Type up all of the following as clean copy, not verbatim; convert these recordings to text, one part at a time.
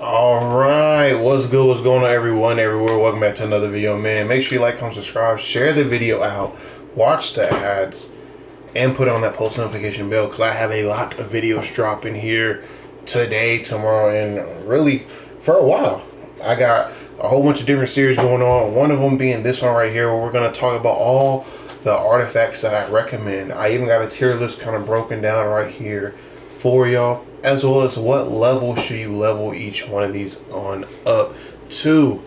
All right, what's good? What's going on, everyone, everywhere? Welcome back to another video, man. Make sure you like, comment, subscribe, share the video out, watch the ads, and put on that post notification bell because I have a lot of videos dropping here today, tomorrow, and really for a while. I got a whole bunch of different series going on. One of them being this one right here, where we're gonna talk about all the artifacts that I recommend. I even got a tier list kind of broken down right here for y'all, as well as what level should you level each one of these on up to.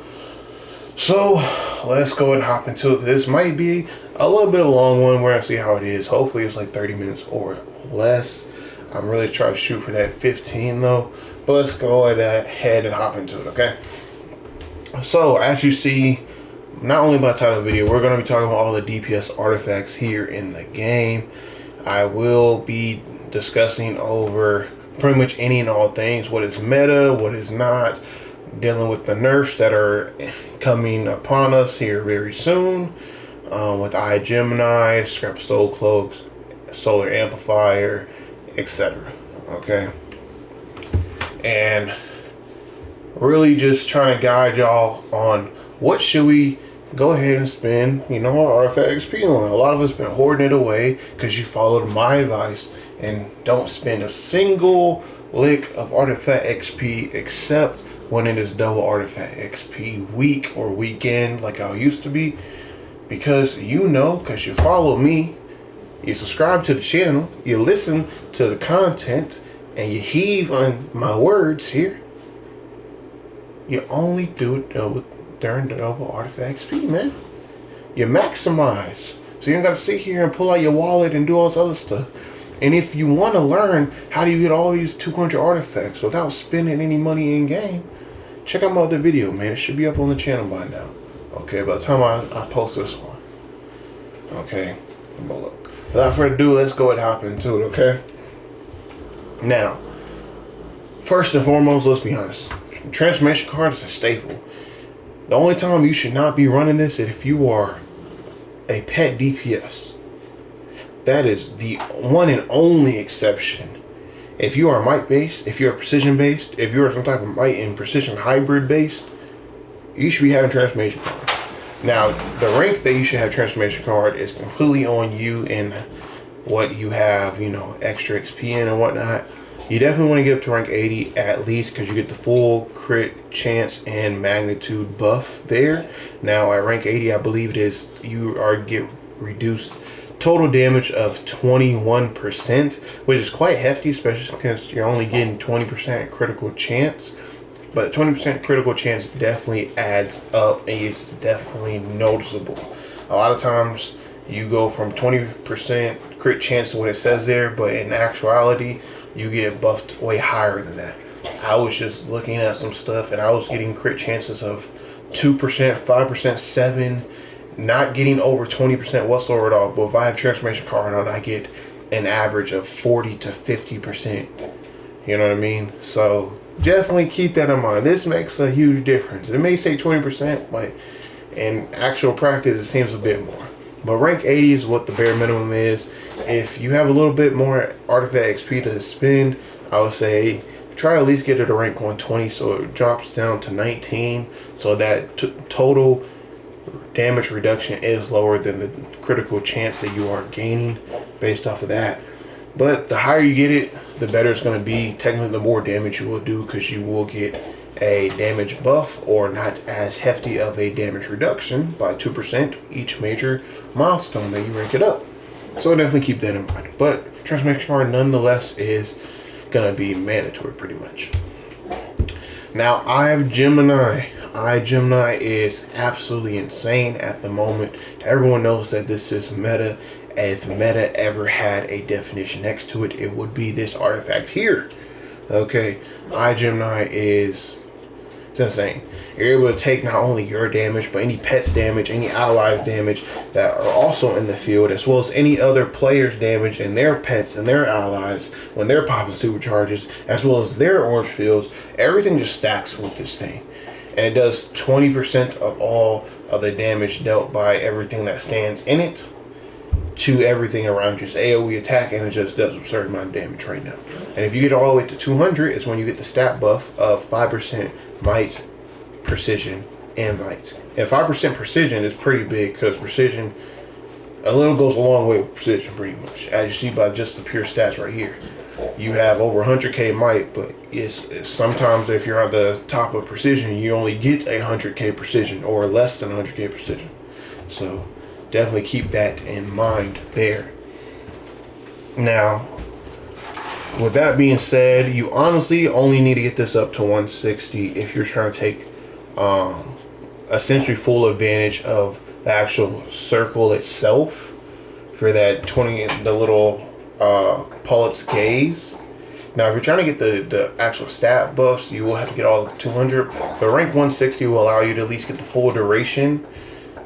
So let's go and hop into it. This might be a little bit of a long one. We're gonna see how it is. Hopefully it's like 30 minutes or less. I'm really trying to shoot for that 15 though, but let's go ahead and hop into it, okay? So as you see, not only by the title of the video, we're going to be talking about all the DPS artifacts here in the game. I will be discussing over pretty much any and all things, what is meta, what is not, dealing with the nerfs that are coming upon us here very soon, with Gemini, Scrap Soul Cloaks, Solar Amplifier, etc. Okay, and really just trying to guide y'all on what should we go ahead and spend, our artifact XP on. A lot of us been hoarding it away because you followed my advice and don't spend a single lick of artifact XP except when it is double artifact XP week or weekend like I used to be, because because you follow me, you subscribe to the channel, you listen to the content, and you heave on my words here. You only do it during the double artifact XP, man. You maximize. So you don't got to sit here and pull out your wallet and do all this other stuff. And if you want to learn how do you get all these 200 artifacts without spending any money in game, check out my other video, man. It should be up on the channel by now. Okay, by the time I post this one. Okay, without further ado, let's go and hop into it, okay? Now, first and foremost, let's be honest. Transformation card is a staple. The only time you should not be running this is if you are a pet DPS. That is the one and only exception. If you are might based, if you're precision based, if you're some type of might and precision hybrid based, you should be having transformation card. Now, the rank that you should have transformation card is completely on you and what you have, extra XP in and whatnot. You definitely want to get up to rank 80 at least, because you get the full crit chance and magnitude buff there. Now at rank 80, I believe it is, you get reduced total damage of 21%, which is quite hefty, especially because you're only getting 20% critical chance. But 20% critical chance definitely adds up, and it's definitely noticeable. A lot of times you go from 20% crit chance to what it says there, but in actuality you get buffed way higher than that. I was just looking at some stuff and I was getting crit chances of 2%, 5%, 7, not getting over 20% whatsoever at all. But if I have transformation card on, I get an average of 40 to 50%. You know what I mean? So definitely keep that in mind. This makes a huge difference. It may say 20%, but in actual practice it seems a bit more. But rank 80 is what the bare minimum is. If you have a little bit more artifact XP to spend, I would say try to at least get it to rank 120 so it drops down to 19, so that total damage reduction is lower than the critical chance that you are gaining based off of that. But the higher you get it, the better it's going to be. Technically, the more damage you will do, because you will get a damage buff or not as hefty of a damage reduction by 2% each major milestone that you rank it up. So definitely keep that in mind. But transformation card nonetheless is going to be mandatory pretty much. Now, I have Gemini. Gemini is absolutely insane at the moment. Everyone knows that this is meta. If meta ever had a definition next to it, it would be this artifact here. Okay, Gemini is insane. You're able to take not only your damage, but any pet's damage, any allies damage that are also in the field, as well as any other player's damage and their pets and their allies when they're popping supercharges, as well as their orange fields. Everything just stacks with this thing. And it does 20% of all of the damage dealt by everything that stands in it. to everything around you. It's AoE attack, and it just does a certain amount of damage right now. And if you get all the way to 200, it's when you get the stat buff of 5% might, precision, and might. And 5% precision is pretty big, because precision, a little goes a long way with precision, pretty much. As you see by just the pure stats right here. You have over 100k might, but it's sometimes if you're on the top of precision, you only get 100k precision, or less than 100k precision. So definitely keep that in mind there. Now, with that being said, you honestly only need to get this up to 160 if you're trying to take essentially full advantage of the actual circle itself for that 20, the little Pullet's Gaze. Now, if you're trying to get the actual stat buffs, you will have to get all 200. But rank 160 will allow you to at least get the full duration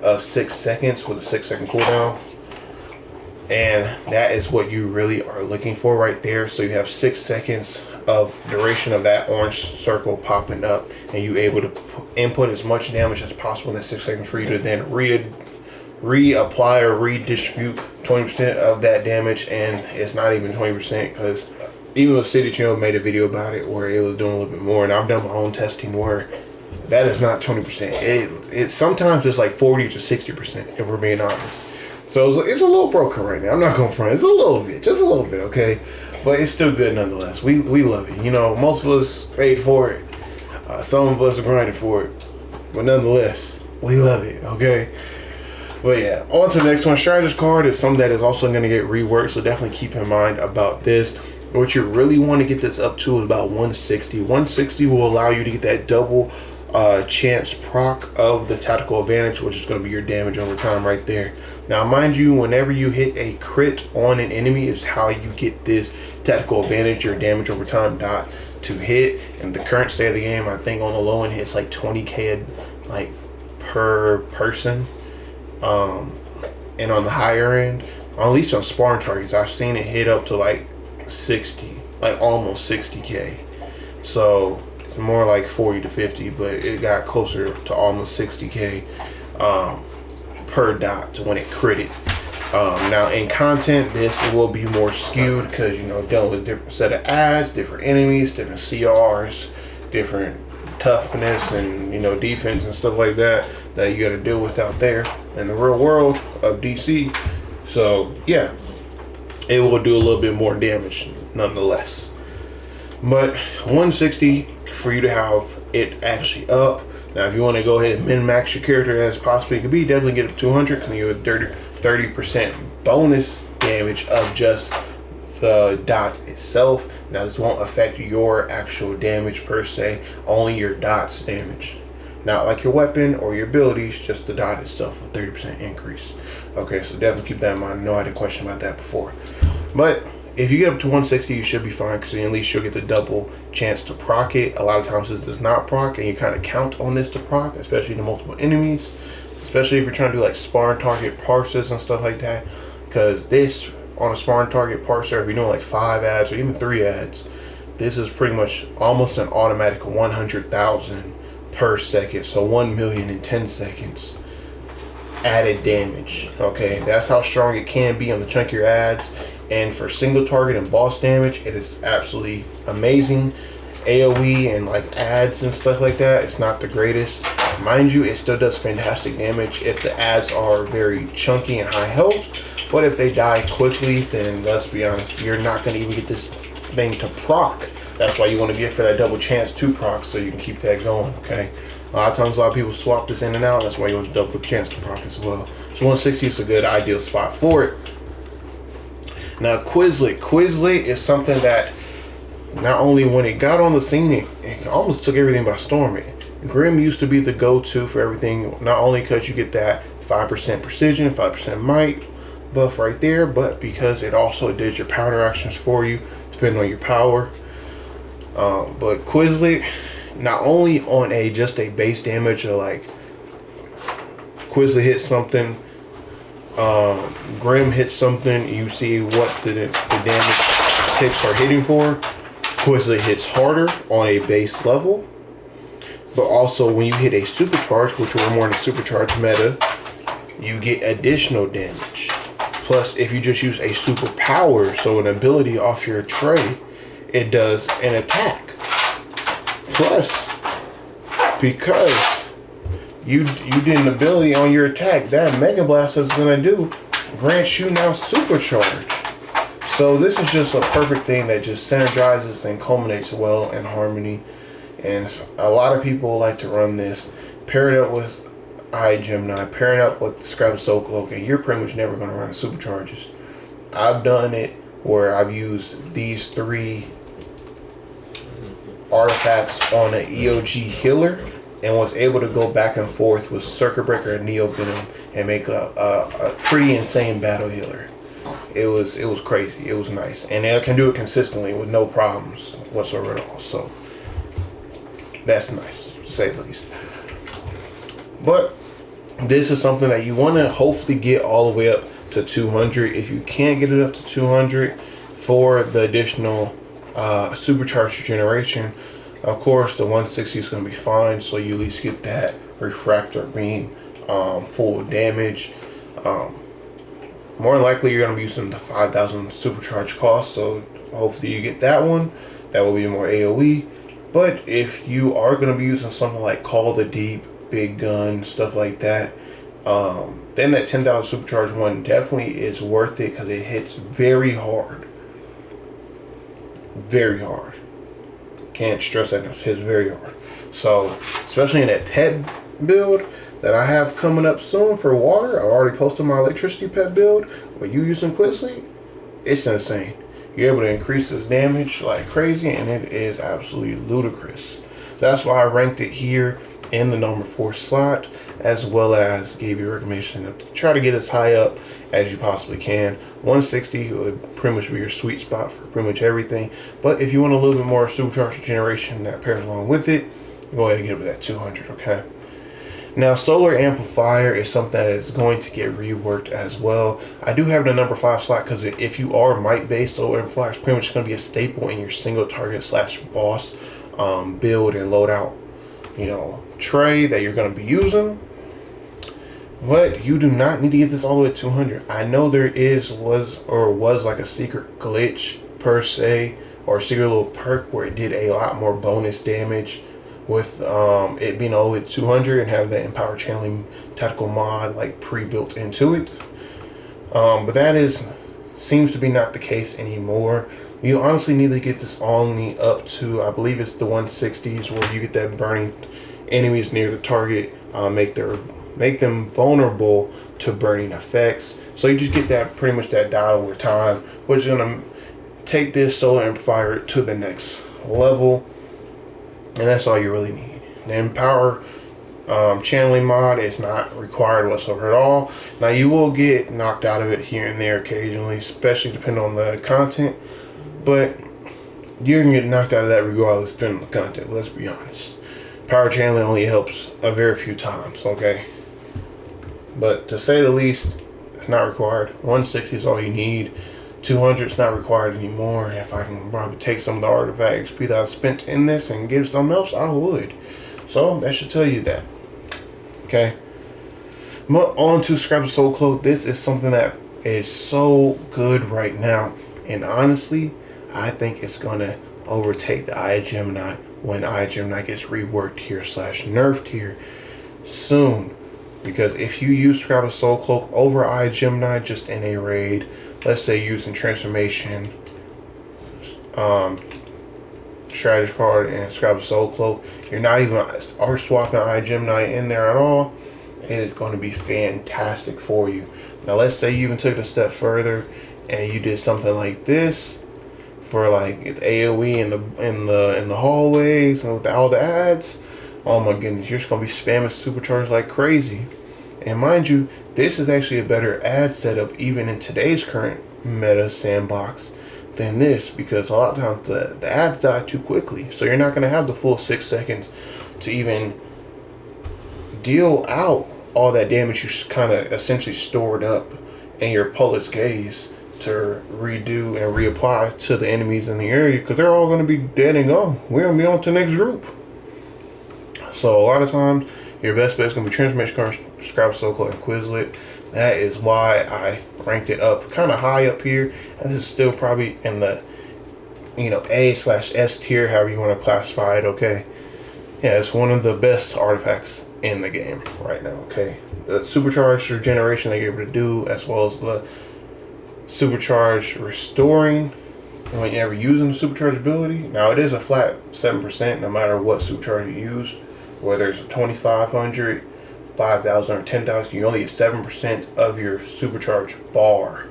of 6 seconds with a 6-second cooldown. And that is what you really are looking for right there. So you have 6 seconds of duration of that orange circle popping up, and you able to input as much damage as possible in that 6 seconds for you to then reapply or redistribute 20% of that damage. And it's not even 20%, because even with City Channel made a video about it where it was doing a little bit more, and I've done my own testing where that is not 20%. It sometimes it's like 40 to 60%, if we're being honest. So it's a little broken right now. I'm not going front. It's a little bit, just a little bit, okay? But it's still good nonetheless. We love it. You know, most of us paid for it. Some of us are grinding for it. But nonetheless, we love it, okay? But yeah, on to the next one. Strategist card is something that is also going to get reworked, so definitely keep in mind about this. What you really want to get this up to is about 160. 160 will allow you to get that double chance proc of the tactical advantage, which is going to be your damage over time right there. Now, mind you, whenever you hit a crit on an enemy is how you get this tactical advantage, your damage over time dot to hit. And the current state of the game, I think on the low end hits like 20k like per person. And on the higher end, at least on spawn targets, I've seen it hit up to like 60, like almost 60k. So it's more like 40 to 50, but it got closer to almost 60k per dot when it critted. Now in content, this will be more skewed because, you know, dealing with a different set of ads, different enemies, different CRs, different toughness, and, you know, defense and stuff like that you got to deal with out there in the real world of DC. So yeah, it will do a little bit more damage nonetheless. But 160 for you to have it actually up. Now, if you want to go ahead and min-max your character as possibly it could be, definitely get up to 200, because you have 30% bonus damage of just the dots itself. Now, this won't affect your actual damage per se, only your dots damage. Not like your weapon or your abilities, just the dot itself, a 30% increase. Okay, so definitely keep that in mind. I know I had a question about that before. But if you get up to 160, you should be fine, because at least you'll get the double chance to proc it. A lot of times this does not proc, and you kind of count on this to proc, especially to multiple enemies, especially if you're trying to do like spawn target parsers and stuff like that, because this on a spawn target parser, if you're doing like 5 ads or even 3 ads, this is pretty much almost an automatic 100,000 per second, so 1 million in 10 seconds added damage. Okay, that's how strong it can be on the chunkier ads. And for single target and boss damage, it is absolutely amazing. AoE and like ads and stuff like that, it's not the greatest. Mind you, it still does fantastic damage if the ads are very chunky and high health. But if they die quickly, then let's be honest, you're not going to even get this thing to proc. That's why you want to get for that double chance to proc, so you can keep that going, okay? A lot of times, a lot of people swap this in and out. That's why you want the double chance to proc as well. So 160 is a good ideal spot for it. Now, Quizlet. Quizlet is something that not only when it got on the scene, it almost took everything by storm. Grim used to be the go-to for everything, not only because you get that 5% precision, 5% might buff right there, but because it also did your power actions for you, depending on your power. But Quizlet, not only on just a base damage of like Quizlet hits something, Grim hits something, you see what the damage ticks are hitting for. Quizlet hits harder on a base level, but also when you hit a supercharge, which we're more in the supercharge meta, you get additional damage. Plus, if you just use a super power, so an ability off your tray, it does an attack. Plus, because you did an ability on your attack, that Mega Blast is gonna do grants you now supercharge. So this is just a perfect thing that just synergizes and culminates well in harmony. And a lot of people like to run this, pair it up with Gemini, pair it up with Scrap Soul Cloak, and you're pretty much never gonna run supercharges. I've done it where I've used these 3 artifacts on an EOG healer and was able to go back and forth with Circuit Breaker and Neo Venom and make a pretty insane battle healer. It was crazy. It was nice, and I can do it consistently with no problems whatsoever at all. So that's nice, to say the least. But this is something that you want to hopefully get all the way up to 200. If you can't get it up to 200 for the additional supercharged generation, of course the 160 is going to be fine, so you at least get that refractor beam full of damage. More than likely you're going to be using the 5,000 supercharge cost, so hopefully you get that one. That will be more AoE. But if you are going to be using something like Call the Deep, Big Gun, stuff like that, then that 10,000 supercharge one definitely is worth it, because it hits very hard. Very hard. Can't stress that, it hits very hard. So, especially in that pet build that I have coming up soon for water, I already posted my electricity pet build where you using Quizlet. It's insane. You're able to increase this damage like crazy, and it is absolutely ludicrous. That's why I ranked it here in the number 4 slot, as well as gave you a recommendation to try to get as high up as you possibly can. 160 would pretty much be your sweet spot for pretty much everything. But if you want a little bit more supercharged generation that pairs along with it, go ahead and get up to that 200, okay? Now, Solar Amplifier is something that is going to get reworked as well. I do have the number 5 slot because if you are might based, Solar Amplifier is pretty much going to be a staple in your single target / boss build and loadout, tray that you're going to be using. But you do not need to get this all the way to 200. I know there was like a secret glitch per se, or a secret little perk where it did a lot more bonus damage with it being all the way to 200 and have that Empower Channeling tactical mod like pre-built into it. But that seems to be not the case anymore. You honestly need to get this only up to, I believe it's the 160s, where you get that burning enemies near the target, make them vulnerable to burning effects. So you just get that pretty much that dial over time, which is gonna take this Solar Amplifier to the next level. And that's all you really need. The Empower Channeling mod is not required whatsoever at all. Now, you will get knocked out of it here and there occasionally, especially depending on the content. But you're going to get knocked out of that regardless depending on the content, let's be honest. Power Channeling only helps a very few times, okay? But to say the least, it's not required. 160 is all you need. 200 is not required anymore. If I can probably take some of the artifact XP that I've spent in this and give something else, I would. So that should tell you that. Okay. But on to Scrap Soul Cloak. This is something that is so good right now. And honestly, I think it's going to overtake the Eye of Gemini when Eye of Gemini gets reworked here / nerfed here soon. Because if you use Scrap Soul Cloak over Eye of Gemini just in a raid, let's say using transformation, strategy card, and Scrap Soul Cloak, you're not even swapping Eye Gemini in there at all. It is going to be fantastic for you. Now, let's say you even took it a step further and you did something like this for like AOE in the hallways and with all the ads. Oh my goodness, you're just going to be spamming supercharged like crazy. And mind you, this is actually a better ad setup even in today's current meta sandbox than this, because a lot of times the ads die too quickly. So you're not going to have the full 6 seconds to even deal out all that damage you kind of essentially stored up in your pulse gaze to redo and reapply to the enemies in the area, because they're all going to be dead and gone. We're going to be on to the next group. So a lot of times Your best bet is going to be Transformation Card, Scrap Soul Cloak, and Quizlet. That is why I ranked it up kind of high up here. This is still probably in the A/S tier, however you want to classify it. Okay, yeah, it's one of the best artifacts in the game right now. Okay, the supercharged regeneration they are able to do, as well as the supercharged restoring whenever using the supercharged ability. Now it is a flat 7% no matter what supercharge you use, whether it's a 2500, 5000, or 10,000. You only get 7% of your supercharged bar,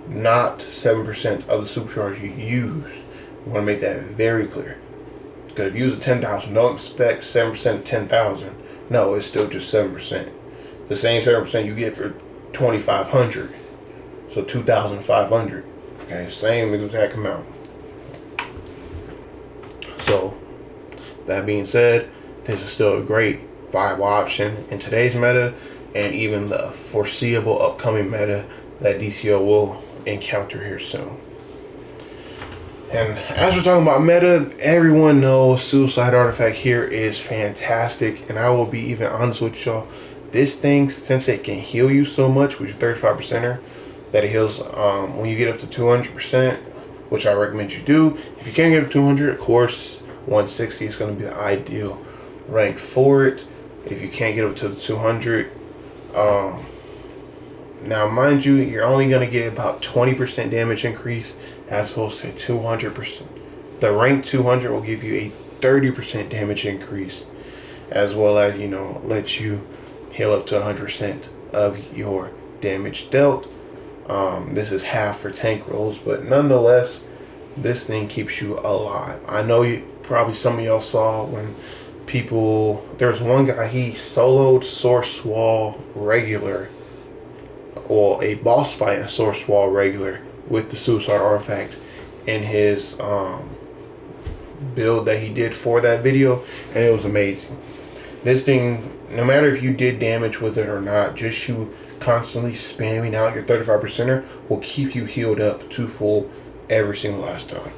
not 7% of the supercharge you use. I want to make that very clear, because if you use a 10,000, don't expect 7% of 10,000. No, it's still just 7%. The same 7% you get for 2500, so 2,500. Okay, same exact amount. So that being said, this is still a great viable option in today's meta, and even the foreseeable upcoming meta that Dcuo will encounter here soon. And as we're talking about meta, everyone knows Suicide Artifact here is fantastic, and I will be even honest with y'all. This thing, since it can heal you so much with your 35%er, that it heals when you get up to 200%, which I recommend you do. If you can't get up to 200, of course, 160 is going to be the ideal rank for it. If you can't get up to the 200, now mind you, you're only going to get about 20% damage increase as opposed to 200%. The rank 200 will give you a 30% damage increase, as well as, let you heal up to 100% of your damage dealt. This is half for tank rolls, but nonetheless, this thing keeps you alive. I know probably some of y'all saw when there's one guy, he soloed Source Wall regular, or a boss fight in Source Wall regular with the Suicide Artifact in his build that he did for that video, and it was amazing. This thing, no matter if you did damage with it or not, just you constantly spamming out your 35%er will keep you healed up to full every single last time.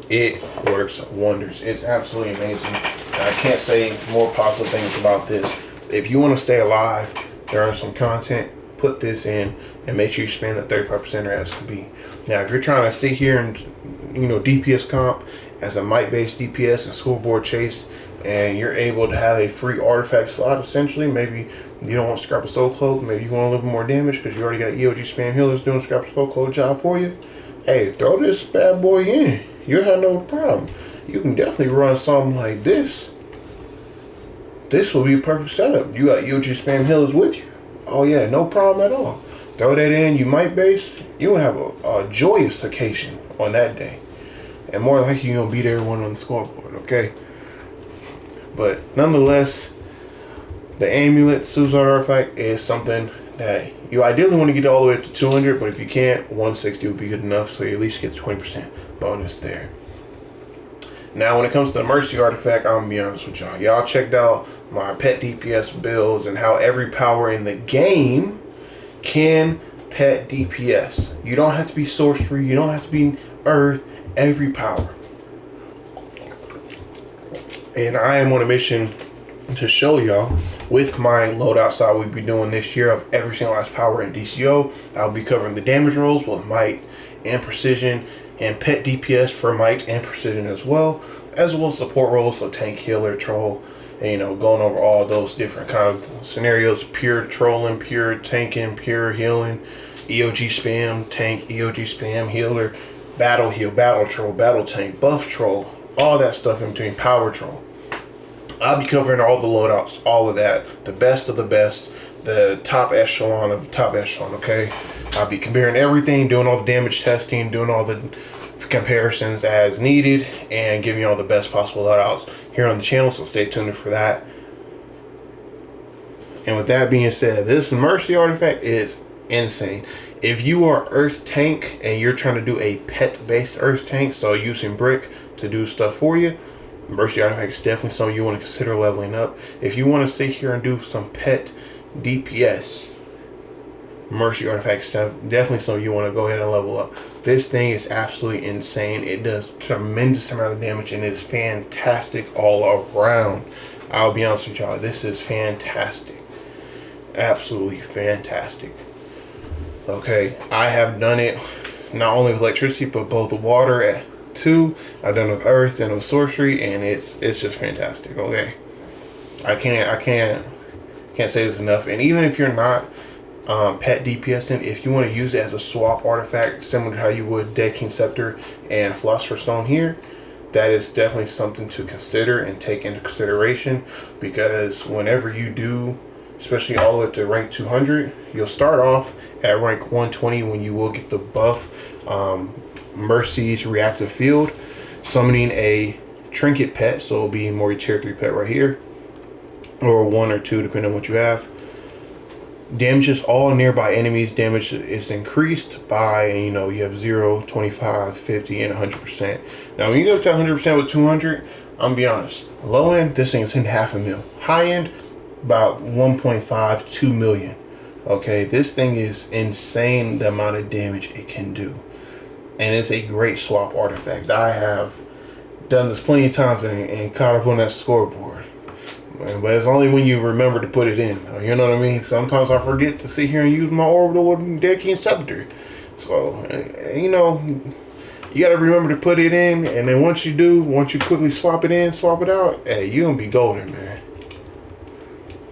It works wonders. It's absolutely amazing. I can't say more positive things about this. If you want to stay alive during some content, put this in and make sure you spam that 35%er as can be. Now, if you're trying to sit here and DPS comp as a might-based DPS and scoreboard chase, and you're able to have a free artifact slot, essentially, maybe you don't want to scrap a soul cloak, maybe you want a little bit more damage because you already got EOG spam healers doing scrap a soul cloak job for you. Hey, throw this bad boy in. You'll have no problem. You can definitely run something like this. This will be a perfect setup. You got EOG spam healers with you. Oh yeah, no problem at all. Throw that in, you might base, you'll have a joyous occasion on that day. And more likely you're gonna beat everyone on the scoreboard, okay? But nonetheless, the amulet Suicide Artifact is something that you ideally want to get all the way up to 200, but if you can't, 160 would be good enough, so you at least get 20% bonus there. Now, when it comes to the Mercy Artifact, I'm gonna be honest with y'all. Y'all checked out my pet DPS builds and how every power in the game can pet DPS. You don't have to be sorcery, you don't have to be earth, every power. And I am on a mission to show y'all with my loadouts I will be doing this year of every single last power in Dcuo. I'll be covering the damage rolls with might and precision, and pet DPS for might and precision as well as support roles, so tank, healer, troll, and going over all those different kind of scenarios: pure trolling, pure tanking, pure healing, EOG spam, tank, EOG spam, healer, battle heal, battle troll, battle tank, buff troll, all that stuff in between, power troll. I'll be covering all the loadouts, all of that, the best of the best, the top echelon of top echelon, okay? I'll be comparing everything, doing all the damage testing, doing all the comparisons as needed, and giving you all the best possible loadouts here on the channel, so stay tuned for that. And with that being said, this Mercy Artifact is insane. If you are Earth Tank and you're trying to do a pet-based Earth Tank, so using Brick to do stuff for you, Mercy Artifact is definitely something you want to consider leveling up. If you want to sit here and do some pet DPS, Mercy Artifact is definitely something you want to go ahead and level up. This thing is absolutely insane. It does tremendous amount of damage and it's fantastic all around. I'll be honest with y'all, this is fantastic. Absolutely fantastic. Okay, I have done it not only with electricity but both water too. I've done it with earth and with sorcery, and it's just fantastic. Okay, I can't say this enough. And even if you're not pet DPSing, if you want to use it as a swap artifact, similar to how you would Dead King Scepter and Philosopher's Stone here, that is definitely something to consider and take into consideration, because whenever you do, especially all the way up to rank 200, you'll start off at rank 120 when you will get the buff Mercy's Reactive Field, summoning a trinket pet, so it'll be more your tier 3 pet right here, or 1 or 2 depending on what you have. Damages all nearby enemies. Damage is increased by, you have 0, 25, 50, and 100%. Now when you go up to 100% with 200, I'm gonna be honest, low end this thing is in $500,000, high end about 1.5 2 million. Okay, this thing is insane, the amount of damage it can do, and it's a great swap artifact. I have done this plenty of times and caught up on that scoreboard. But it's only when you remember to put it in. You know what I mean? Sometimes I forget to sit here and use my orbital with Dead King Scepter. So, you gotta remember to put it in, and then once you do, once you quickly swap it in, swap it out, hey, you're gonna be golden, man.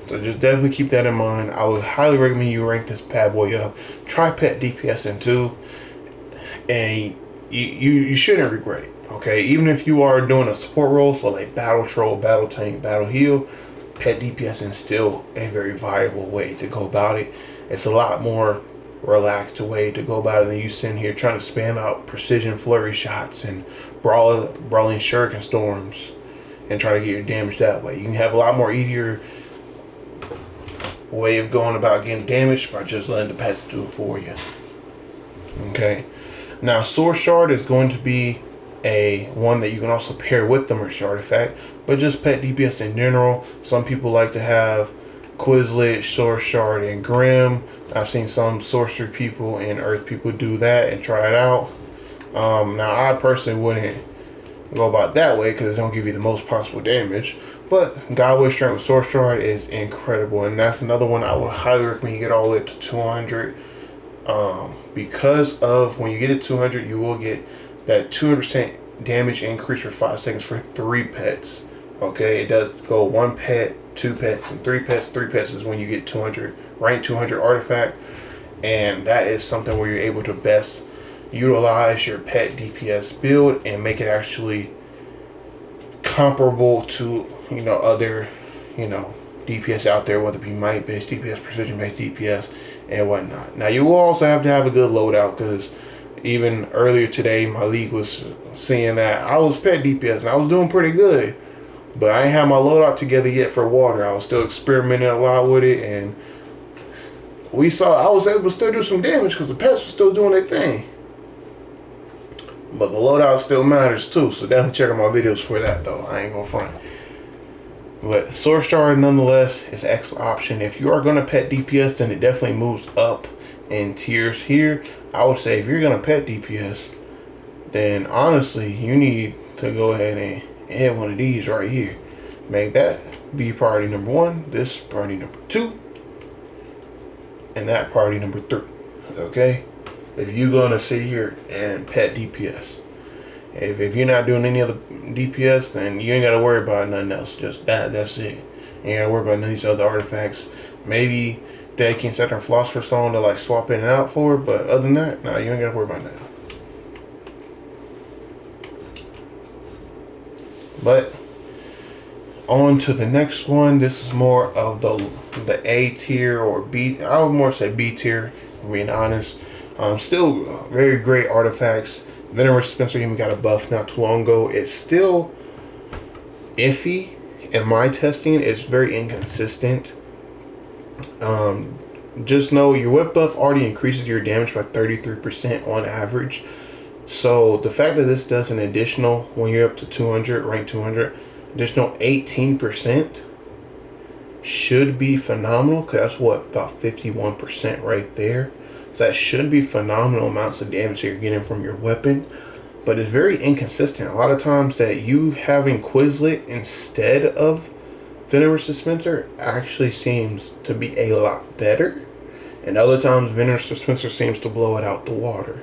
So just definitely keep that in mind. I would highly recommend you rank this bad boy up. Try pet DPSing too, and you shouldn't regret it. Okay, even if you are doing a support role, so like battle troll, battle tank, battle heal, pet DPS is still a very viable way to go about it. It's a lot more relaxed way to go about it than you sitting here trying to spam out precision flurry shots and brawling shuriken storms and try to get your damage that way. You can have a lot more easier way of going about getting damage by just letting the pets do it for you. Okay, now Sword Shard is going to be one that you can also pair with the Mercy artifact, but just pet DPS in general. Some people like to have Quizlet, Sword Shard, and Grim. I've seen some sorcery people and earth people do that and try it out. Now I personally wouldn't go about that way because it don't give you the most possible damage, but Godway Strength with Sword Shard is incredible, and that's another one I would highly recommend you get all the way to 200, because of when you get it 200 you will get that 200% damage increase for 5 seconds for 3 pets. Okay, it does go 1 pet, 2 pets, and 3 pets. 3 pets is when you get 200, rank 200 artifact, and that is something where you're able to best utilize your pet DPS build and make it actually comparable to other DPS out there, whether it be might based DPS, precision based DPS, and whatnot. Now you will also have to have a good loadout, because even earlier today my league was seeing that I was pet DPS and I was doing pretty good, but I ain't have my loadout together yet for water. I was still experimenting a lot with it, and I was able to still do some damage because the pets were still doing their thing. But the loadout still matters too, so definitely check out my videos for that though. I ain't gonna front. But Sword Shard nonetheless is an excellent option. If you are gonna pet DPS, then it definitely moves up in tiers here. I would say if you're gonna pet DPS, then honestly you need to go ahead and hit one of these right here. Make that be priority number 1, this priority number 2, and that priority number 3. Okay, if you're gonna sit here and pet DPS, if you're not doing any other DPS, then you ain't gotta worry about nothing else. Just that's it. You ain't gotta worry about none of these other artifacts. Maybe Dead King Scepter and Philosopher's Stone to like swap in and out for, but other than that, nah, you ain't gotta worry about that. But on to the next one. This is more of the A tier or B. I would more say B tier, if being honest. Still very great artifacts. Venomous Dispenser even got a buff not too long ago. It's still iffy in my testing. It's very inconsistent. Just know your whip buff already increases your damage by 33% on average. So the fact that this does an additional, when you're up to 200, rank 200, additional 18% should be phenomenal, because that's what, about 51% right there. So that should be phenomenal amounts of damage that you're getting from your weapon. But it's very inconsistent. A lot of times that you having Quizlet instead of Venomous Dispenser actually seems to be a lot better, and other times Venomous Dispenser seems to blow it out the water.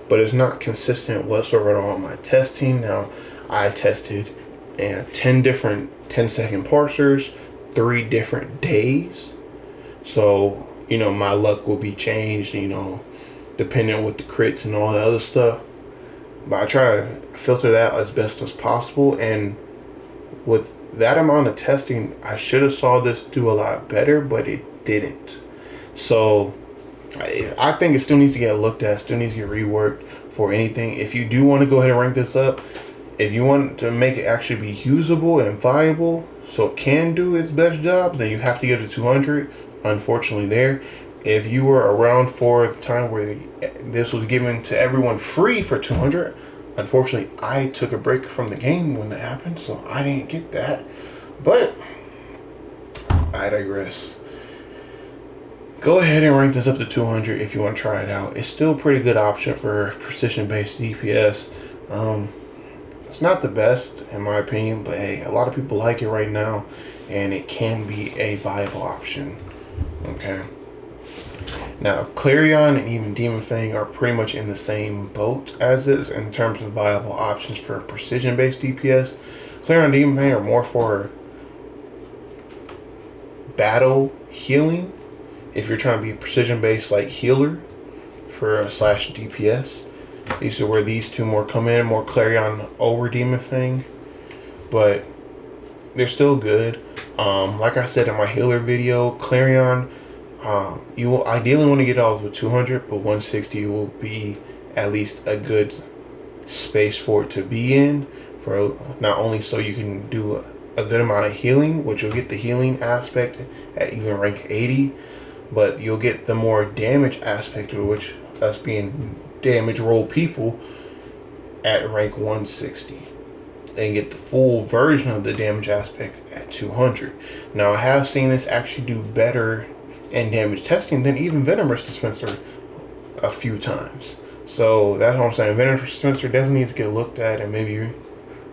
But it's not consistent whatsoever at all in my testing. Now, I tested 10 different 10-second parsers, 3 different days. So, you know, my luck will be changed, you know, depending on with the crits and all the other stuff. But I try to filter that as best as possible. And with that amount of testing, I should have saw this do a lot better, but it didn't. So I think it still needs to get looked at, still needs to get reworked for anything. If you do want to go ahead and rank this up, if you want to make it actually be usable and viable so it can do its best job, then you have to get to 200. Unfortunately there. If you were around for the time where this was given to everyone free for 200, unfortunately I took a break from the game when that happened, so I didn't get that. But I digress. Go ahead and rank this up to 200 if you want to try it out. It's still a pretty good option for precision-based DPS. It's not the best in my opinion, but hey, a lot of people like it right now, and it can be a viable option. Okay. Now, Clarion and even Demon Fang are pretty much in the same boat as this in terms of viable options for precision-based DPS. Clarion and Demon Fang are more for battle healing. If you're trying to be precision-based like healer for slash DPS, these are where these two more come in, more Clarion over Demon Fang, but they're still good. Like I said in my healer video, Clarion, you will ideally want to get all with 200, but 160 will be at least a good space for it to be in, for not only so you can do a good amount of healing, which you'll get the healing aspect at even rank 80, but you'll get the more damage aspect of which us being damage roll people at rank 160, and get the full version of the damage aspect at 200. Now I have seen this actually do better in damage testing than even Venomous Dispenser a few times. So that's what I'm saying. Venomous Dispenser definitely needs to get looked at and maybe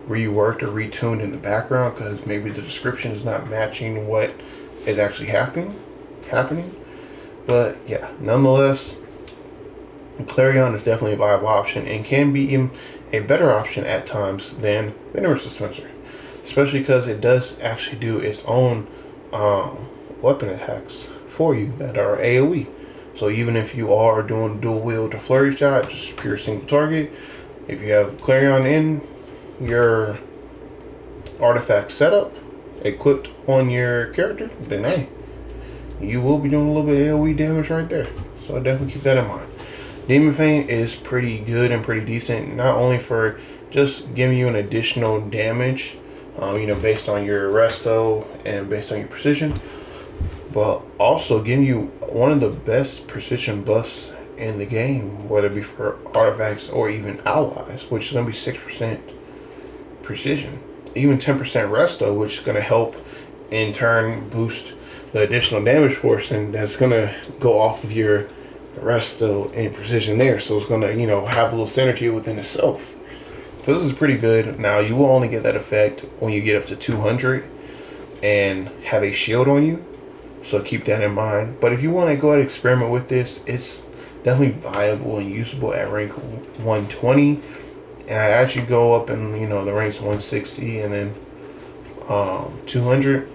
reworked or retuned in the background, because maybe the description is not matching what is actually happening. But yeah, nonetheless, Clarion is definitely a viable option and can be even a better option at times than Venomous Dispenser, especially because it does actually do its own weapon attacks for you that are AoE. So even if you are doing dual wield or flurry shot, just pure single target, if you have Clarion in your artifact setup equipped on your character, then hey, you will be doing a little bit of AoE damage right there. So definitely keep that in mind. Demon Fang is pretty good and pretty decent, not only for just giving you an additional damage, you know, based on your resto and based on your precision, but also giving you one of the best precision buffs in the game, whether it be for artifacts or even allies, which is going to be 6% precision, even 10% resto, which is going to help in turn boost the additional damage portion that's going to go off of your resto and precision there. So it's going to, you know, have a little synergy within itself. So this is pretty good. Now you will only get that effect when you get up to 200 and have a shield on you, so keep that in mind. But if you want to go ahead and experiment with this, it's definitely viable and usable at rank 120, and I actually go up in, you know, the ranks 160 and then 200.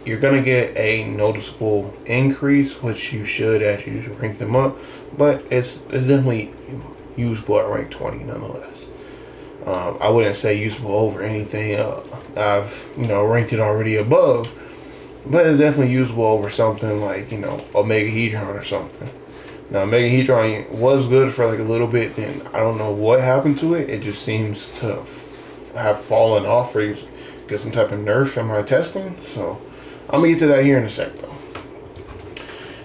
You're gonna get a noticeable increase, which you should as you rank them up, but it's definitely usable at rank 20 nonetheless. I wouldn't say usable over anything I've, you know, ranked it already above, but it's definitely usable over something like, you know, Omega Hedron or something. Now Omega Hedron was good for like a little bit, then I don't know what happened to it. It just seems to have fallen off or get some type of nerf in my testing. So I'm gonna get to that here in a sec though.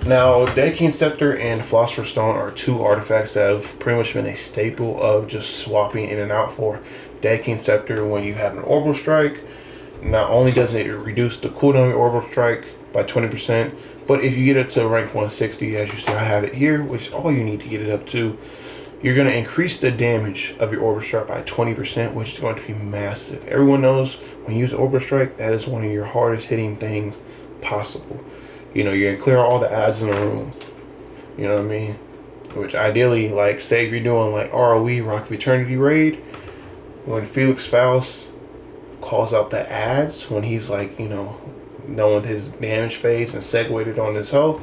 Now, Decade Scepter and Philosopher's Stone are two artifacts that have pretty much been a staple of just swapping in and out for. Decade Scepter, when you have an orbital strike, not only does it reduce the cooldown of your orbital strike by 20%, but if you get it to rank 160, as you see I have it here, which is all you need to get it up to, you're going to increase the damage of your Orbital Strike by 20%, which is going to be massive. Everyone knows when you use Orbital Strike, that is one of your hardest hitting things possible. You know, you're going to clear all the adds in the room. You know what I mean? Which ideally, like, say if you're doing like ROE, Rock of Eternity raid, when Felix Faust calls out the adds, when he's like, you know, done with his damage phase and segued on his health,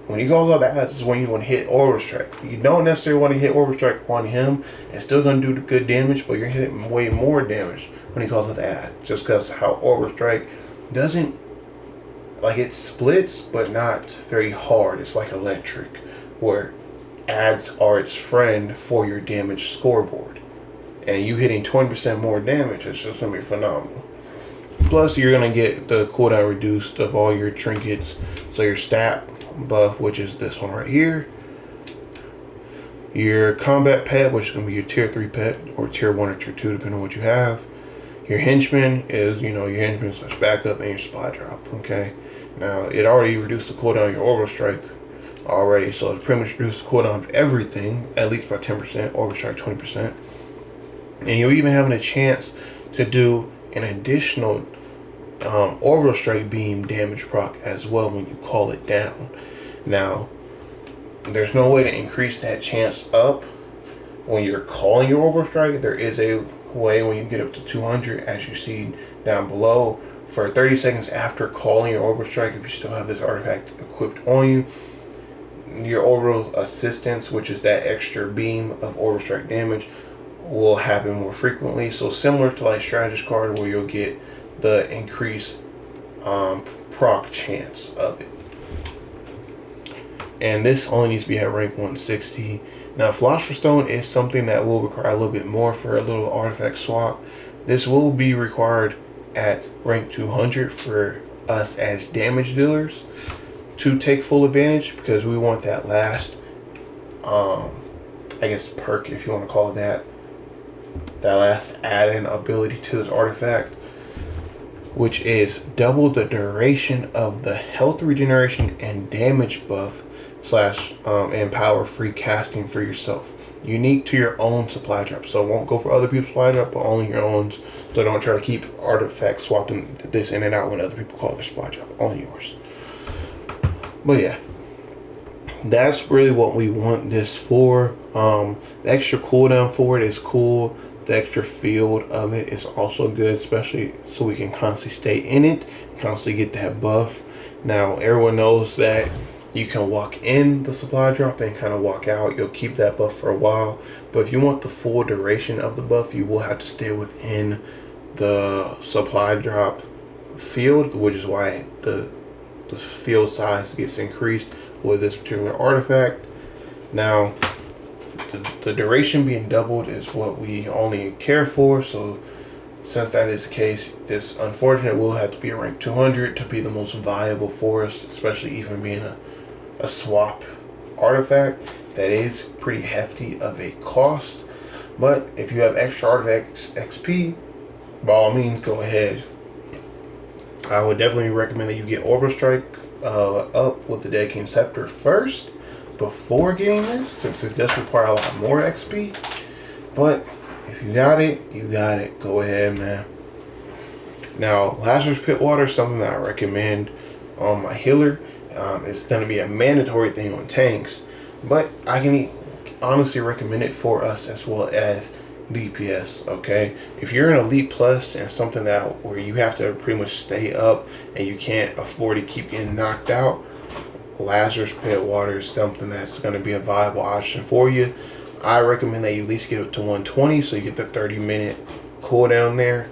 when he calls out the adds is when you want to hit Orbital Strike. You don't necessarily want to hit Orbital Strike on him. It's still going to do the good damage, but you're hitting way more damage when he calls out the add. Just because how Orbital Strike doesn't, like, it splits, but not very hard. It's like electric, where adds are its friend for your damage scoreboard. And you hitting 20% more damage, it's just going to be phenomenal. Plus, you're going to get the cooldown reduced of all your trinkets. So your stat buff, which is this one right here. Your combat pet, which is going to be your tier 3 pet, or tier 1 or tier 2, depending on what you have. Your henchman is, you know, your henchman / backup and your supply drop, okay? Now, it already reduced the cooldown of your Orbital Strike already, so it pretty much reduced the cooldown of everything, at least by 10%, Orbital Strike 20%. And you're even having a chance to do an additional Orbital Strike beam damage proc as well when you call it down. Now, there's no way to increase that chance up when you're calling your Orbital Strike. There is a way when you get up to 200, as you see down below. For 30 seconds after calling your Orbital Strike, if you still have this artifact equipped on you, your Orbital Assistance, which is that extra beam of Orbital Strike damage, will happen more frequently. So similar to like Strategist card, where you'll get the increased proc chance of it. And this only needs to be at rank 160. Now, Philosopher's Stone is something that will require a little bit more for a little artifact swap. This will be required at rank 200 for us as damage dealers to take full advantage, because we want that last, I guess, perk, if you want to call it that last add-in ability to this artifact, which is double the duration of the health regeneration and damage buff / and power free casting for yourself, unique to your own supply drop. So it won't go for other people's supply drop, but only your own. So don't try to keep artifacts swapping this in and out when other people call their supply drop. Only yours. But yeah, that's really what we want this for. The extra cooldown for it is cool. The extra field of it is also good, especially so we can constantly stay in it, constantly get that buff. Now, everyone knows that you can walk in the supply drop and kind of walk out. You'll keep that buff for a while, but if you want the full duration of the buff, you will have to stay within the supply drop field, which is why the field size gets increased with this particular artifact. Now, the duration being doubled is what we only care for. So since that is the case, this unfortunately will have to be a rank 200 to be the most viable for us, especially even being a swap artifact. That is pretty hefty of a cost. But if you have extra artifact XP, by all means, go ahead. I would definitely recommend that you get Orbital Strike up with the Dedicating Scepter first before getting this, since it does require a lot more XP. But if you got it, you got it. Go ahead, man. Now, Lazarus Pit Water is something that I recommend on my healer. It's going to be a mandatory thing on tanks, but I can honestly recommend it for us as well as DPS. Okay, if you're an Elite Plus and something that where you have to pretty much stay up and you can't afford to keep getting knocked out, Lazarus Pit Water is something that's going to be a viable option for you. I recommend that you at least get up to 120 so you get the 30-minute cooldown there.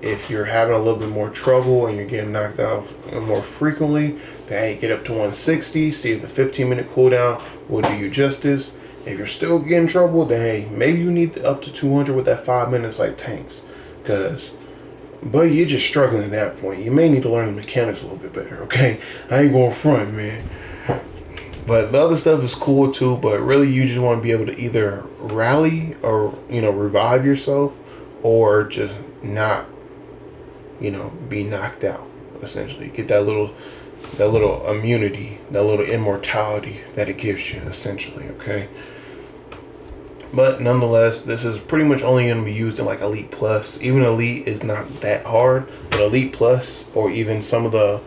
If you're having a little bit more trouble and you're getting knocked out more frequently, then hey, get up to 160. See if the 15-minute cooldown will do you justice. If you're still getting trouble, then hey, maybe you need up to 200 with that 5 minutes like tanks. But you're just struggling at that point. You may need to learn the mechanics a little bit better, okay? I ain't going front, man. But the other stuff is cool too, but really you just want to be able to either rally or, revive yourself, or just not, be knocked out, essentially. Get that little that little immunity, that little immortality that it gives you, essentially, okay? But nonetheless, this is pretty much only going to be used in like Elite Plus. Even Elite is not that hard, but Elite Plus, or even some of the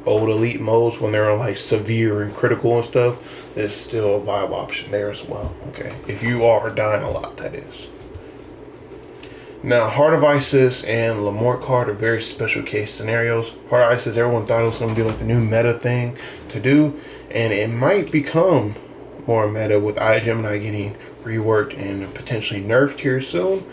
old Elite modes when they're like severe and critical and stuff, is still a viable option there as well, okay? If you are dying a lot, that is. Now, Heart of Isis and Lamort card are very special case scenarios. Heart of Isis, everyone thought it was going to be like the new meta thing to do, and it might become more meta with Gemini getting reworked and potentially nerfed here soon.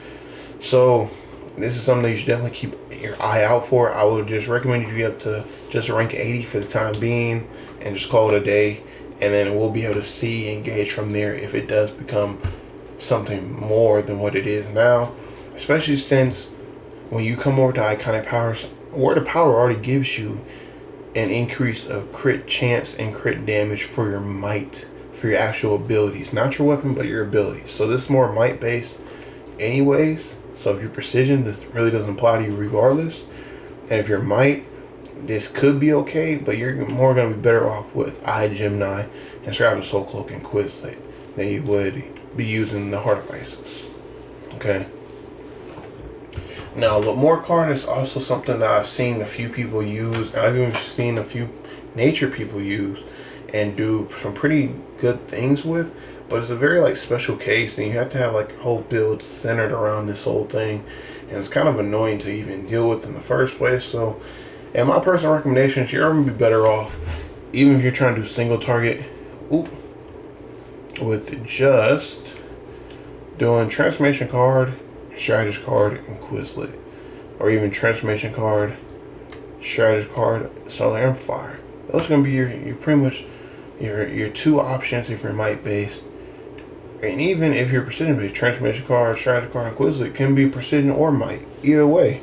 So this is something that you should definitely keep your eye out for. I would just recommend you get up to just rank 80 for the time being and just call it a day, and then we'll be able to see and gauge from there if it does become something more than what it is now, especially since when you come over to Iconic Powers, Word of Power already gives you an increase of crit chance and crit damage for your might, for your actual abilities, not your weapon but your abilities. So this is more might based anyways, so if you're precision, this really doesn't apply to you regardless. And if you're might, this could be okay, but you're more going to be better off with Gemini and Scrap Soul Cloak and Quizlet than you would be using the Heart of Isis, okay? Now, the Lamort card is also something that I've seen a few people use, and I've even seen a few nature people use and do some pretty good things with, but it's a very like special case, and you have to have like a whole build centered around this whole thing, and it's kind of annoying to even deal with in the first place. So, in my personal recommendations, you're going to be better off, even if you're trying to do single target, with just doing Transformation card, Strategist card, and Quizlet, or even Transformation card, Strategist card, Solar Amplifier. Those are going to be your pretty much your two options if you're might based, and even if you're precision based. Transformation card, Strategist card, and Quizlet can be precision or might, either way.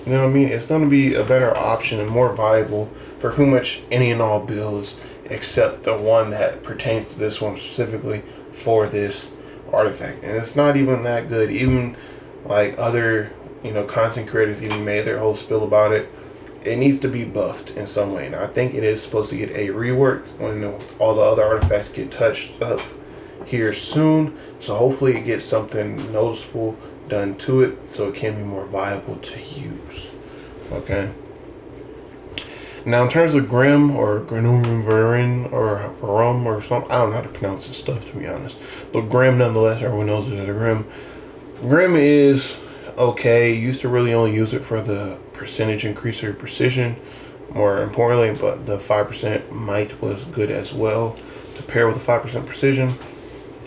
You know what I mean? It's going to be a better option and more viable for pretty much any and all builds, except the one that pertains to this one specifically for this artifact. And it's not even that good. Even like other, content creators even made their whole spill about it. It needs to be buffed in some way. And I think it is supposed to get a rework when all the other artifacts get touched up here soon. So hopefully it gets something noticeable done to it so it can be more viable to use, okay? Now, in terms of Grim or Grenumverin or Verum or something, I don't know how to pronounce this stuff, to be honest, but Grim nonetheless, everyone knows it as a Grim. Grim is okay. Used to really only use it for the percentage increase of your precision, more importantly, but the 5% might was good as well to pair with the 5% precision.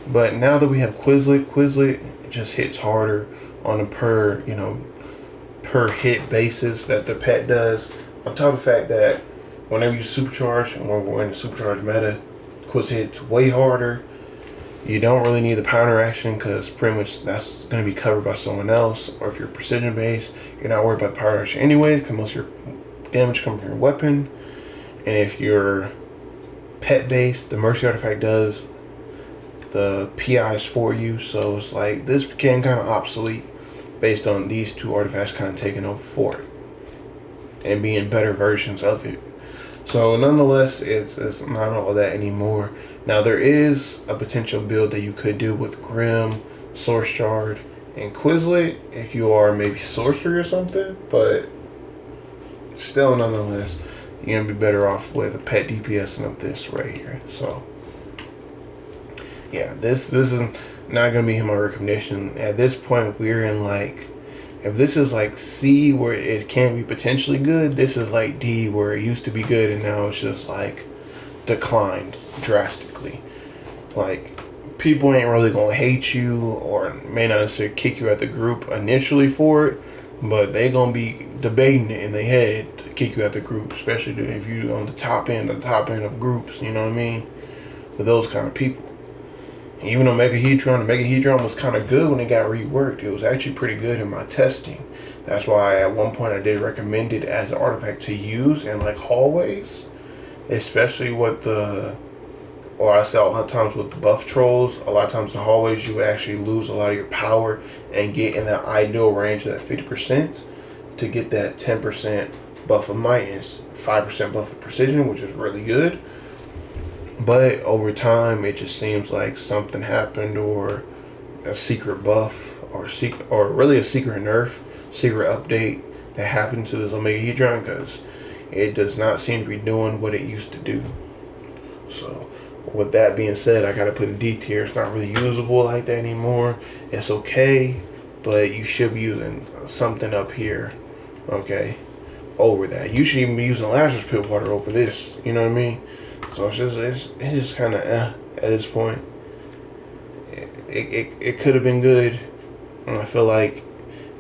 But now that we have Quizlet just hits harder on a per hit basis that the pet does. On top of the fact that whenever you supercharge, and we're in the supercharge meta, Quiz hits way harder. You don't really need the power interaction because pretty much that's going to be covered by someone else. Or if you're precision based, you're not worried about the power interaction anyways because most of your damage comes from your weapon. And if you're pet based, the Mercy Artifact does the PIs for you, so it's like this became kind of obsolete based on these two artifacts kind of taking over for it and being better versions of it. So nonetheless, it's not all that anymore. Now there is a potential build that you could do with Grim, Source Shard, and Quizlet if you are maybe Sorcery or something, but still nonetheless you're gonna be better off with a pet DPS of this right here. So yeah, this is not gonna be my recommendation. At this point, we're in like, if this is like C where it can be potentially good, this is like D where it used to be good and now it's just like declined drastically. Like people ain't really gonna hate you or may not necessarily kick you out the group initially for it, but they gonna be debating it in their head to kick you out the group, especially if you on the top end of groups. You know what I mean? With those kind of people. Even though the Megahedron was kind of good when it got reworked. It was actually pretty good in my testing. That's why at one point I did recommend it as an artifact to use in like hallways, especially with I say a lot of times with the buff trolls, a lot of times in hallways you would actually lose a lot of your power and get in that ideal range of that 50% to get that 10% buff of might and 5% buff of precision, which is really good. But over time, it just seems like something happened, or a secret buff, or really a secret nerf, secret update that happened to this Omega Hedron, because it does not seem to be doing what it used to do. So with that being said, I gotta put in D tier. It's not really usable like that anymore. It's okay, but you should be using something up here, okay, over that. You should even be using Lazarus Pit Water over this. You know what I mean? So it's just kind of at this point. It could have been good, and I feel like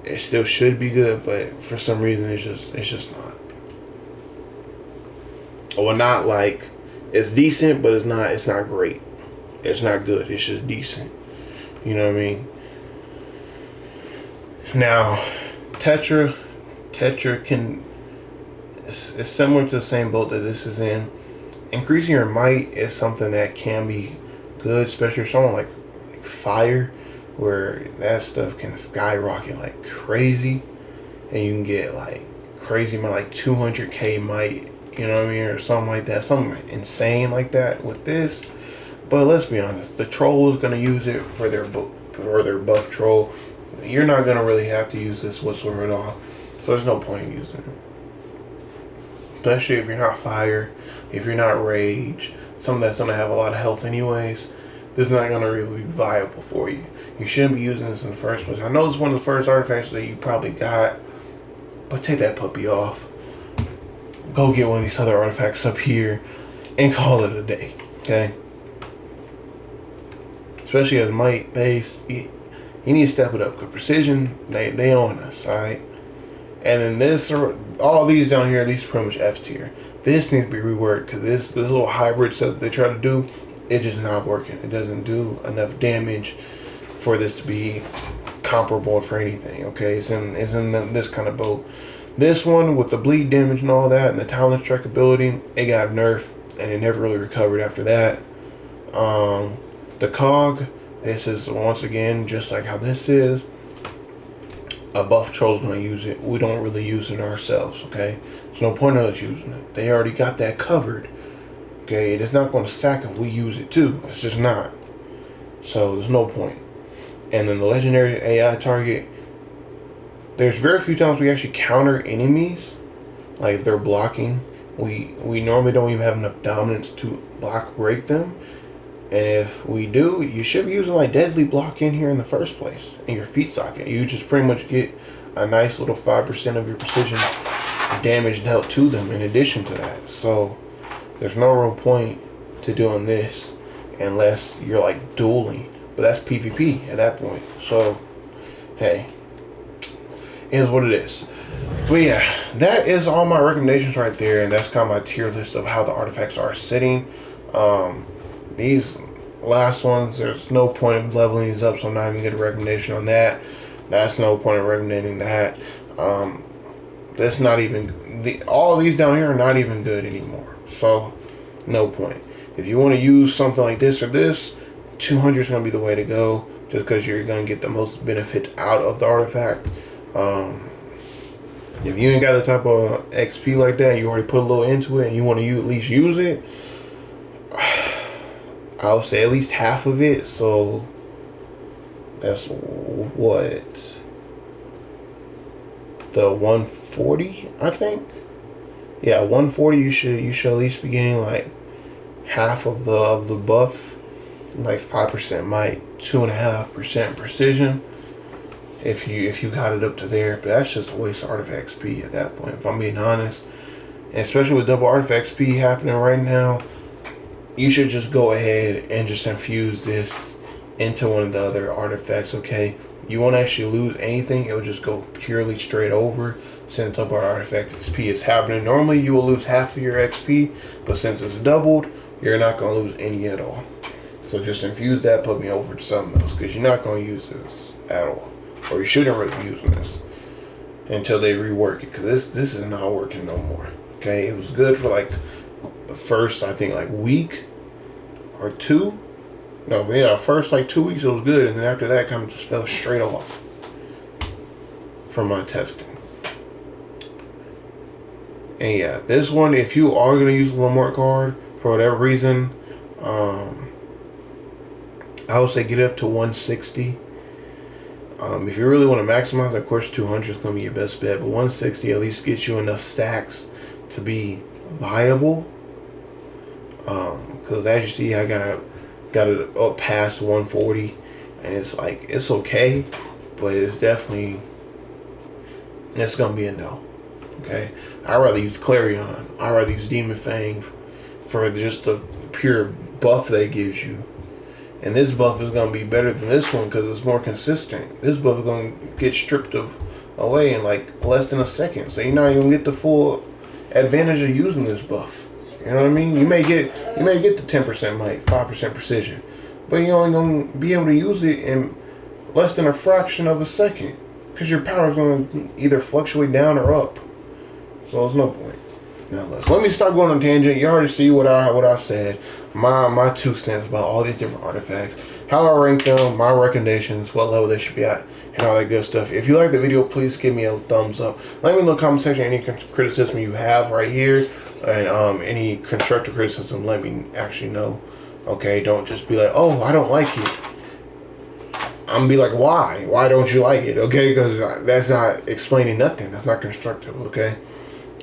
it still should be good, but for some reason it's just not. Or not like it's decent, but it's not great. It's not good. It's just decent. You know what I mean? Now, Tetra can. It's similar to the same boat that this is in. Increasing your might is something that can be good, especially if someone like fire, where that stuff can skyrocket like crazy, and you can get like crazy might, like 200k might, you know what I mean, or something like that, something insane like that with this. But let's be honest, the troll is gonna use it for their buff troll. You're not gonna really have to use this whatsoever at all, so there's no point in using it. Especially if you're not fire, if you're not rage, something that's gonna have a lot of health anyways. This is not gonna really be viable for you. You shouldn't be using this in the first place. I know it's one of the first artifacts that you probably got, but take that puppy off. Go get one of these other artifacts up here and call it a day, okay? Especially as might based, you need to step it up, because precision, they own us, alright? And then this, all these down here, these are pretty much F tier. This needs to be reworked, because this little hybrid stuff that they try to do, it's just not working. It doesn't do enough damage for this to be comparable for anything, okay? It's in this kind of boat. This one, with the bleed damage and all that, and the talent strike ability, it got nerfed, and it never really recovered after that. The cog, this is once again just like how this is. A buff troll's gonna use it. We don't really use it ourselves, okay? There's no point in us using it. They already got that covered, okay? It is not going to stack if we use it too. It's just not. So there's no point. And then the legendary AI target, there's very few times we actually counter enemies, like if they're blocking. We normally don't even have enough dominance to break them. And if we do, you should be using like deadly block in here in the first place in your feet socket. You just pretty much get a nice little 5% of your precision damage dealt to them in addition to that. So there's no real point to doing this unless you're like dueling, but that's PvP at that point. So hey, it is what it is. But yeah, that is all my recommendations right there, and that's kind of my tier list of how the artifacts are sitting. These last ones, there's no point in leveling these up, so I'm not even getting a recommendation on that. That's no point in recommending that. That's not even, all of these down here are not even good anymore, so no point. If you want to use something like this or this, 200 is going to be the way to go, just because you're going to get the most benefit out of the artifact. If you ain't got the type of XP like that, you already put a little into it, and you want to at least use it, I would say at least half of it. So that's what, the 140, I think. Yeah, 140. You should at least be getting like half of the buff, like 5% might, 2.5% precision. If you got it up to there, but that's just a waste of artifact XP at that point, if I'm being honest. And especially with double artifact XP happening right now, you should just go ahead and just infuse this into one of the other artifacts, okay? You won't actually lose anything. It will just go purely straight over since double artifact XP is happening. Normally you will lose half of your XP, but since it's doubled, you're not going to lose any at all. So just infuse that, put me over to something else, because you're not going to use this at all. Or you shouldn't really be using this until they rework it, because this is not working no more, okay? It was good for like the first, I think, like week or two. No, yeah, first like 2 weeks it was good, and then after that kind of just fell straight off from my testing. And yeah, this one, if you are going to use a Lamort card for whatever reason, I would say get up to 160. If you really want to maximize, of course, 200 is going to be your best bet. But 160 at least gets you enough stacks to be viable. Because as you see, I got it up past 140, and it's like it's okay, but it's definitely gonna be a no. Okay, I'd rather use Clarion. I'd rather use Demon Fang for just the pure buff that it gives you. And this buff is going to be better than this one because it's more consistent. This buff is going to get stripped away in like less than a second. So you're not even going to get the full advantage of using this buff. You know what I mean? You may get the 10% might, 5% precision, but you're only going to be able to use it in less than a fraction of a second because your power is going to either fluctuate down or up. So there's no point. Now let me start going on tangent. You already see what I said. My 2 cents about all these different artifacts, how I rank them, my recommendations, what level they should be at, and all that good stuff. If you like the video, please give me a thumbs up. Let me know in the comment section any criticism you have right here, and any constructive criticism. Let me actually know. Okay, don't just be like, oh, I don't like it. I'm gonna be like, why? Why don't you like it? Okay, because that's not explaining nothing. That's not constructive. Okay.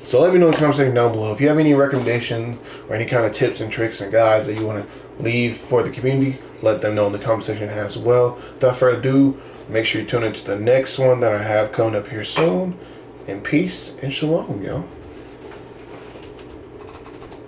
So let me know in the comment section down below. If you have any recommendations or any kind of tips and tricks and guides that you want to leave for the community, let them know in the comment section as well. Without further ado, make sure you tune into the next one that I have coming up here soon. And peace and shalom, yo.